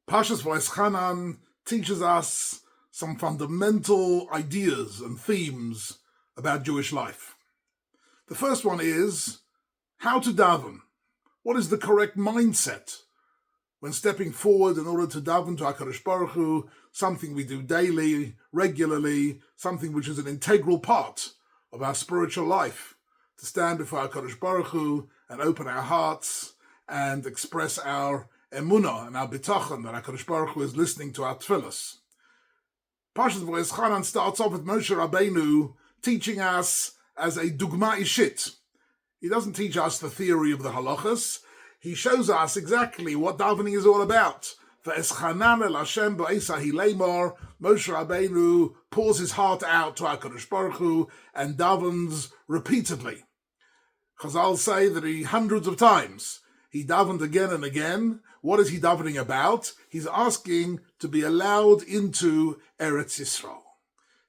Parshas Vayeschanan teaches us some fundamental ideas and themes about Jewish life. The first one is how to daven. What is the correct mindset when stepping forward in order to daven to HaKadosh Baruch Hu, something we do daily, regularly, something which is an integral part of our spiritual life, to stand before HaKadosh Baruch Hu and open our hearts and express our Emunah and our bitachon that HaKadosh Baruch Hu is listening to our Tefillah. Parshas Vayeschanan starts off with Moshe Rabbeinu teaching us as a dugma ishit. He doesn't teach us the theory of the halachas. He shows us exactly what davening is all about. Vayeschanan el Hashem ba'isa hilemor. Moshe Rabbeinu pours his heart out to HaKadosh Baruch Hu and davens repeatedly. Chazal say that he hundreds of times he davened again and again. What is he davening about? He's asking to be allowed into Eretz Yisrael.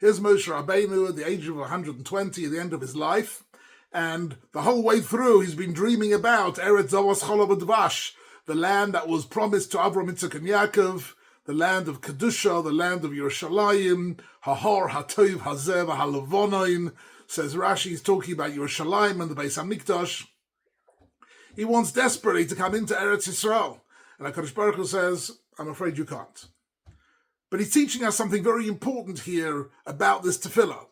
Here's Moshe Rabbeinu at the age of 120, at the end of his life, and the whole way through he's been dreaming about Eretz Zavos Cholav Udvash, the land that was promised to Avram, Yitzchak, and Yaakov, the land of Kedusha, the land of Yerushalayim, Hahor, Hatov, Hazev, Halavonoin. Says Rashi, he's talking about Yerushalayim and the Beis HaMikdash. He wants desperately to come into Eretz Yisrael. And HaKadosh Baruch Hu says, I'm afraid you can't. But he's teaching us something very important here about this tefillah.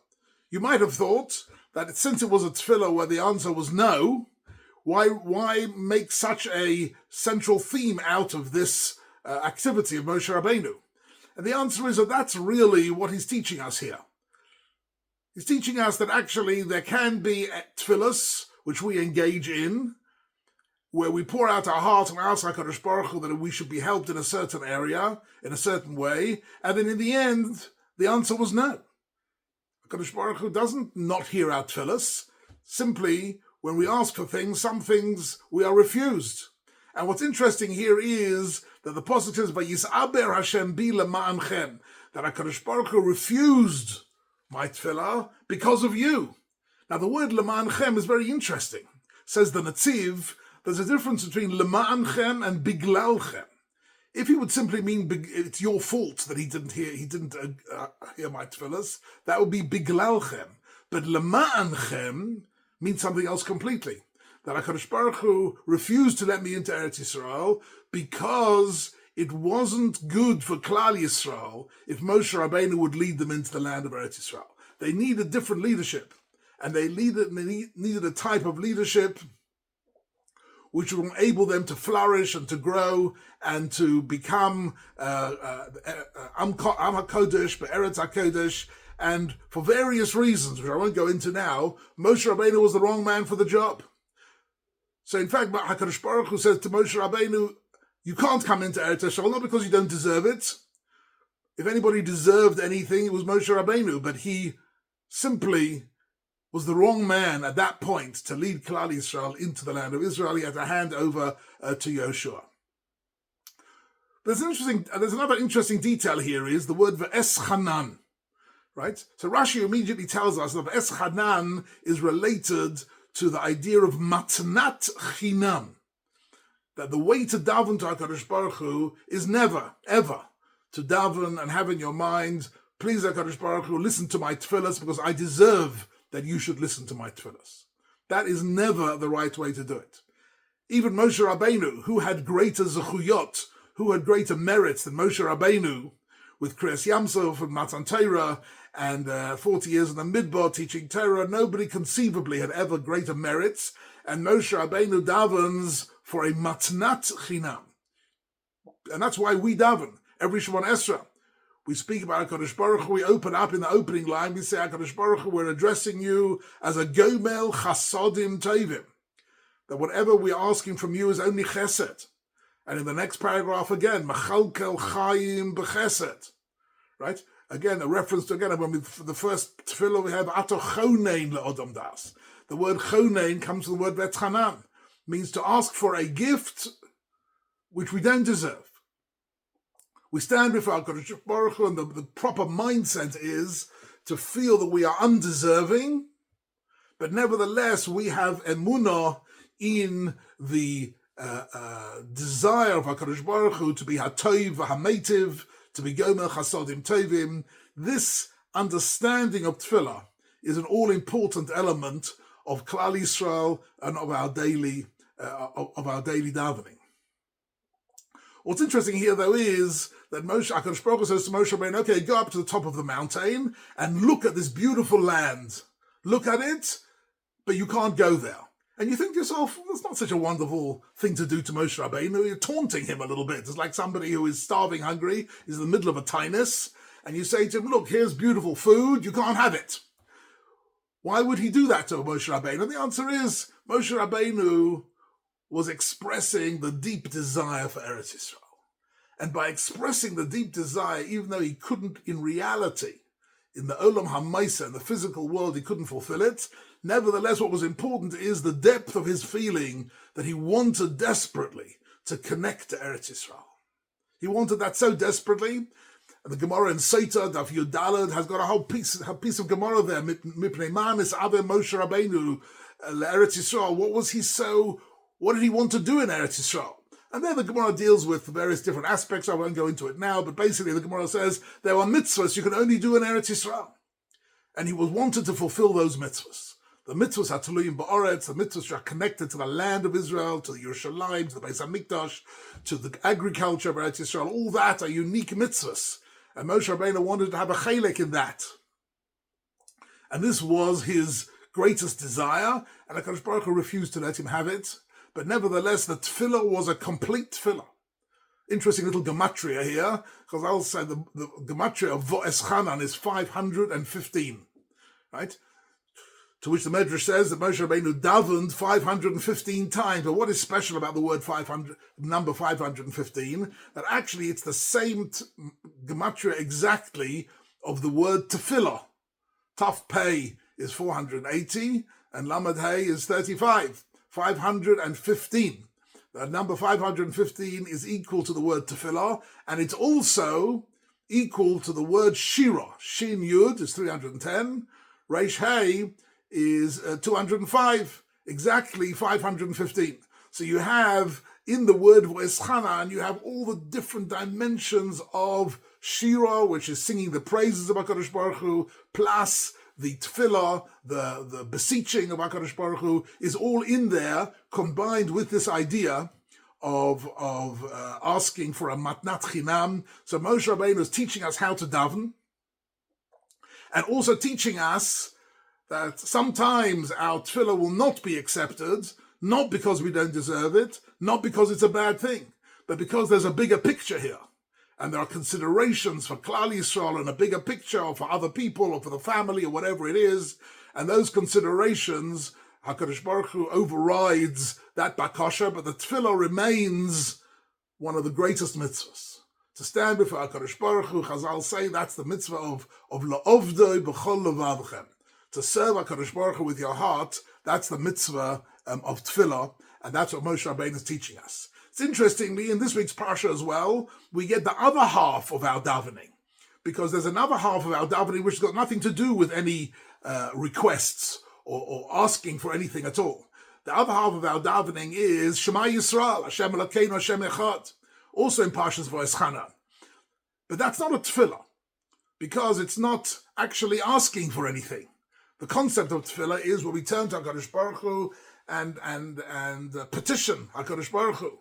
You might have thought that since it was a tefillah where the answer was no, why make such a central theme out of this activity of Moshe Rabbeinu? And the answer is that that's really what he's teaching us here. He's teaching us that actually there can be tefillahs which we engage in, where we pour out our heart and ask HaKadosh Baruch Hu that we should be helped in a certain area, in a certain way, and then in the end, the answer was no. HaKadosh Baruch Hu doesn't not hear our tefillahs. Simply, when we ask for things, some things we are refused. And what's interesting here is that the pasuk says, "Vayisaber Hashem bi lema'anchem," that HaKadosh Baruch Hu refused my tefillah because of you. Now, the word lema'anchem is very interesting. Says the Netziv, there's a difference between lema'anchem and biglalchem. If he would simply mean it's your fault that he didn't hear my tefillahs, that would be biglalchem. But lema'anchem means something else completely. That HaKadosh Baruch Hu refused to let me into Eretz Yisrael because it wasn't good for Klal Yisrael if Moshe Rabbeinu would lead them into the land of Eretz Yisrael. They needed different leadership, and they needed a type of leadership which will enable them to flourish and to grow and to become Am HaKodesh, Be'eretz HaKodesh, and for various reasons, which I won't go into now, Moshe Rabbeinu was the wrong man for the job. So in fact, HaKadosh Baruch Hu says to Moshe Rabbeinu, you can't come into Eretz Yisrael, not because you don't deserve it. If anybody deserved anything, it was Moshe Rabbeinu, but he simply was the wrong man at that point to lead Klal Yisrael into the land of Israel. He had to hand over to Yoshua. There's another interesting detail here is the word V'eschanan, right? So Rashi immediately tells us that V'eschanan is related to the idea of matnat chinam, that the way to daven to HaKadosh Baruch Hu is never, ever to daven and have in your mind, please HaKadosh Baruch Hu, listen to my tefillahs because I deserve that you should listen to my tefillahs. That is never the right way to do it. Even Moshe Rabbeinu, who had greater zechuyot, who had greater merits than Moshe Rabbeinu, with Kriyas Yamsov and Matan Torah and 40 years in the Midbar teaching Torah, nobody conceivably had ever greater merits, and Moshe Rabbeinu davens for a matnat chinam. And that's why we daven every Shemon Esrei. We speak about HaKadosh Baruch Hu, we open up in the opening line, we say, HaKadosh Baruch Hu, we're addressing you as a gomel chasodim tovim. That whatever we're asking from you is only chesed. And in the next paragraph again, machalkel chayim b'chesed. Right? Again, a reference to, for the first tefillah we have, ato chonein le'odam das. The word chonein comes from the word vetchanan, means to ask for a gift which we don't deserve. We stand before HaKadosh Baruch Hu, and the proper mindset is to feel that we are undeserving, but nevertheless we have Emunah in the desire of HaKadosh Baruch Hu to be HaToiv HaMeitiv, to be Gomer Chasodim Tovim. This understanding of Tefillah is an all-important element of Klal Yisrael and of our daily davening. What's interesting here, though, is that HaKadosh Baruch Hu says to Moshe Rabbeinu, okay, go up to the top of the mountain and look at this beautiful land. Look at it, but you can't go there. And you think to yourself, that's not such a wonderful thing to do to Moshe Rabbeinu. You're taunting him a little bit. It's like somebody who is starving hungry, is in the middle of a tinus, and you say to him, look, here's beautiful food, you can't have it. Why would he do that to Moshe Rabbeinu? And the answer is, Moshe Rabbeinu was expressing the deep desire for Eretz Yisrael. And by expressing the deep desire, even though he couldn't in reality, in the Olam HaMaisa, in the physical world, he couldn't fulfill it, nevertheless, what was important is the depth of his feeling that he wanted desperately to connect to Eretz Yisrael. He wanted that so desperately. And the Gemara in Seita, Daf Yud Daled, has got a whole piece of Gemara there. Mipnei Manis Ave Moshe Rabbeinu Eretz Yisrael. What did he want to do in Eretz Yisrael? And then the Gemara deals with various different aspects. I won't go into it now, but basically the Gemara says there are mitzvahs you can only do in Eretz Yisrael. And he was wanted to fulfill those mitzvahs. The mitzvahs are Tuluyim Ba'aretz, the mitzvahs are connected to the land of Israel, to the Yerushalayim, to the Beis HaMikdash, to the agriculture of Eretz Yisrael. All that are unique mitzvahs. And Moshe Rabbeinu wanted to have a chelek in that. And this was his greatest desire, and HaKadosh Baruch Hu refused to let him have it. But nevertheless, the tefillah was a complete tefillah. Interesting little gematria here, because I'll say the gematria of Vo'es Chanan is 515, right? To which the Medrash says that Moshe Rabbeinu davened 515 times. But what is special about the word 500, number 515? That actually it's the same gematria exactly of the word tefillah. Taf Pei is 480 and Lamed Hey is 35. 515. The number 515 is equal to the word tefillah, and it's also equal to the word shira. Shin Yud is 310. Reish Hey is 205. Exactly 515. So you have, in the word V'eschanan, you have all the different dimensions of shira, which is singing the praises of HaKadosh Baruch Hu, plus the tefillah, the beseeching of HaKadosh Baruch Hu is all in there, combined with this idea of asking for a matnat chinam. So Moshe Rabbeinu is teaching us how to daven, and also teaching us that sometimes our tefillah will not be accepted, not because we don't deserve it, not because it's a bad thing, but because there's a bigger picture here. And there are considerations for Klal Yisrael and a bigger picture, or for other people, or for the family, or whatever it is. And those considerations, HaKadosh Baruch Hu overrides that bakasha, but the tefillah remains one of the greatest mitzvahs. To stand before HaKadosh Baruch Hu, Chazal say, that's the mitzvah of la'ovdoi b'chol levavchem. To serve HaKadosh Baruch Hu with your heart, that's the mitzvah of tefillah, and that's what Moshe Rabbeinu is teaching us. Interestingly, in this week's parsha as well, we get the other half of our davening, because there's another half of our davening which has got nothing to do with any requests or asking for anything at all. The other half of our davening is Shema Yisrael, Hashem Elokeinu, Hashem Echad, also in Parshas Vo'es Chanan. But that's not a tefillah, because it's not actually asking for anything. The concept of tefillah is where we turn to HaKadosh Baruch Hu and petition HaKadosh Baruch Hu.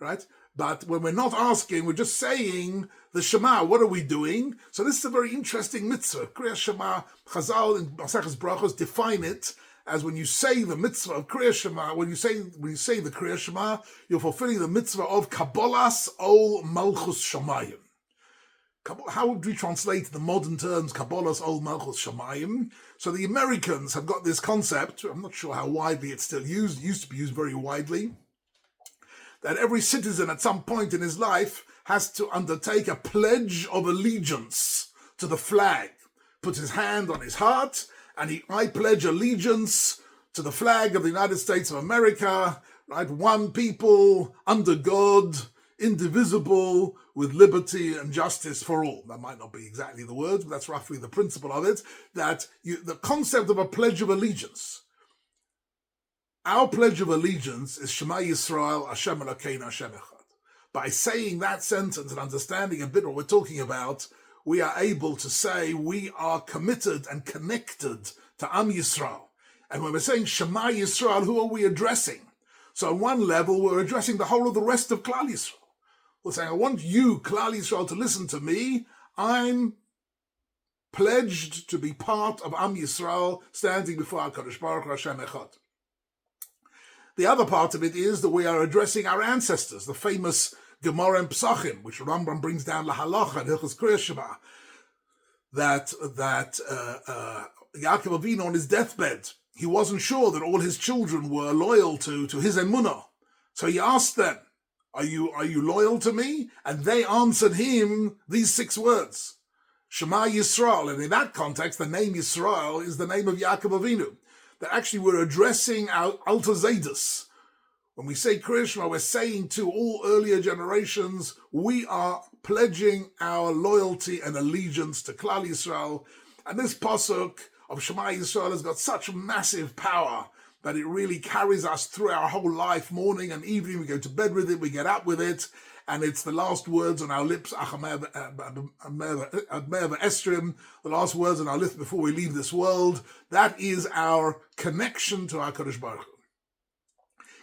Right? But when we're not asking, we're just saying the Shema. What are we doing? So this is a very interesting mitzvah. Kriyas Shema, Chazal and Masterclass Brachos define it as when you say the mitzvah of Kriyas Shema, when you say the Kriyas Shema, you're fulfilling the mitzvah of Kabalas ol malchus shamayim. How would we translate the modern terms Kabalas ol malchus shamayim? So the Americans have got this concept. I'm not sure how widely it's still used. It used to be used very widely. That every citizen at some point in his life has to undertake a pledge of allegiance to the flag. Puts his hand on his heart, and I pledge allegiance to the flag of the United States of America, right? One people, under God, indivisible, with liberty and justice for all. That might not be exactly the words, but that's roughly the principle of it, that the concept of a pledge of allegiance. Our pledge of allegiance is Shema Yisrael, Hashem Elokeinu, Hashem Echad. By saying that sentence and understanding a bit what we're talking about, we are able to say we are committed and connected to Am Yisrael. And when we're saying Shema Yisrael, who are we addressing? So on one level, we're addressing the whole of the rest of Klal Yisrael. We're saying, I want you, Klal Yisrael, to listen to me. I'm pledged to be part of Am Yisrael, standing before HaKadosh Baruch Hu, Hashem Echad. The other part of it is that we are addressing our ancestors, the famous Gemara and Psachim, which Rambam brings down Lahalacha and Hilchos Kriyas Shema, that Yaakov Avinu on his deathbed, he wasn't sure that all his children were loyal to his Emunah. So he asked them, are you loyal to me? And they answered him these 6 words, Shema Yisrael. And in that context, the name Yisrael is the name of Yaakov Avinu. That actually we're addressing our Alter Zedus. When we say Kriyas Shema, we're saying to all earlier generations, we are pledging our loyalty and allegiance to Klal Yisrael. And this pasuk of Shema Yisrael has got such massive power that it really carries us through our whole life, morning and evening. We go to bed with it, we get up with it, and it's the last words on our lips, Estrim, the last words on our lips before we leave this world. That is our connection to our Kadosh Baruch Hu.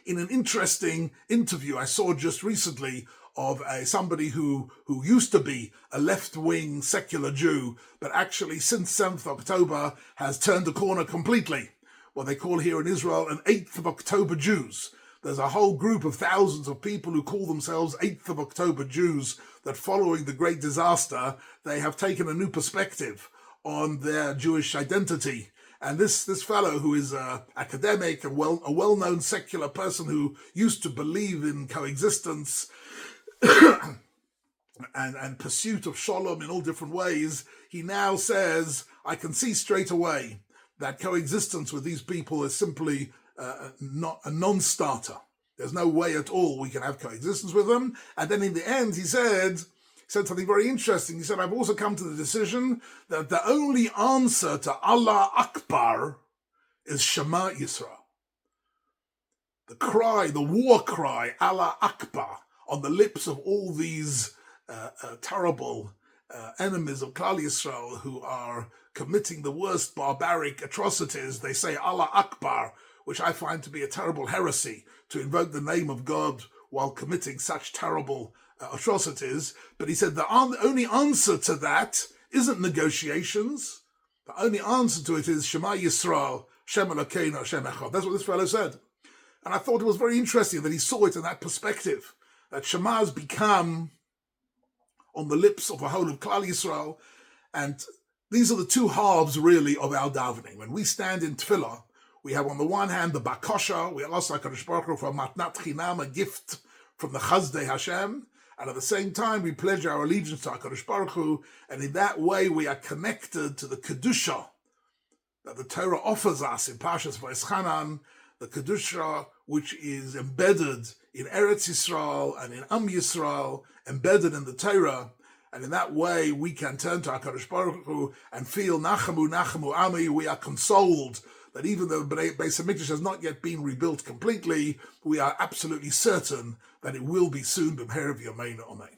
In an interesting interview I saw just recently of somebody who used to be a left-wing secular Jew, but actually since 7th October has turned the corner completely. What they call here in Israel an 8th of October Jews. There's a whole group of thousands of people who call themselves 8th of October Jews that following the great disaster, they have taken a new perspective on their Jewish identity. And this fellow, who is an academic, a well-known secular person who used to believe in coexistence and pursuit of shalom in all different ways, he now says, I can see straight away that coexistence with these people is simply not a non-starter. There's no way at all we can have coexistence with them. And then in the end, he said something very interesting. He said, I've also come to the decision that the only answer to Allah Akbar is Shema Yisrael. The cry, the war cry, Allah Akbar, on the lips of all these terrible enemies of Klal Yisrael who are committing the worst barbaric atrocities. They say Allah Akbar, which I find to be a terrible heresy, to invoke the name of God while committing such terrible atrocities. But he said the only answer to that isn't negotiations. The only answer to it is Shema Yisrael, Hashem Elokeinu, Hashem Echad. That's what this fellow said. And I thought it was very interesting that he saw it in that perspective, that Shema has become on the lips of the whole of Klal Yisrael. And these are the 2 halves, really, of our davening. When we stand in Tefillah, we have on the one hand the bakasha, we ask HaKadosh Baruch Hu for a matnat chinam, a gift from the Chazdei Hashem, and at the same time we pledge our allegiance to HaKadosh Baruch Hu, and in that way we are connected to the Kedusha that the Torah offers us in Parshas Vayeschanan, the Kedusha which is embedded in Eretz Yisrael and in Am Yisrael, embedded in the Torah, and in that way we can turn to HaKadosh Baruch Hu and feel Nachamu, Nachamu Ami, we are consoled that even though the Beis HaMikdash has not yet been rebuilt completely, we are absolutely certain that it will be soon. B'meherav Yameinu Amen.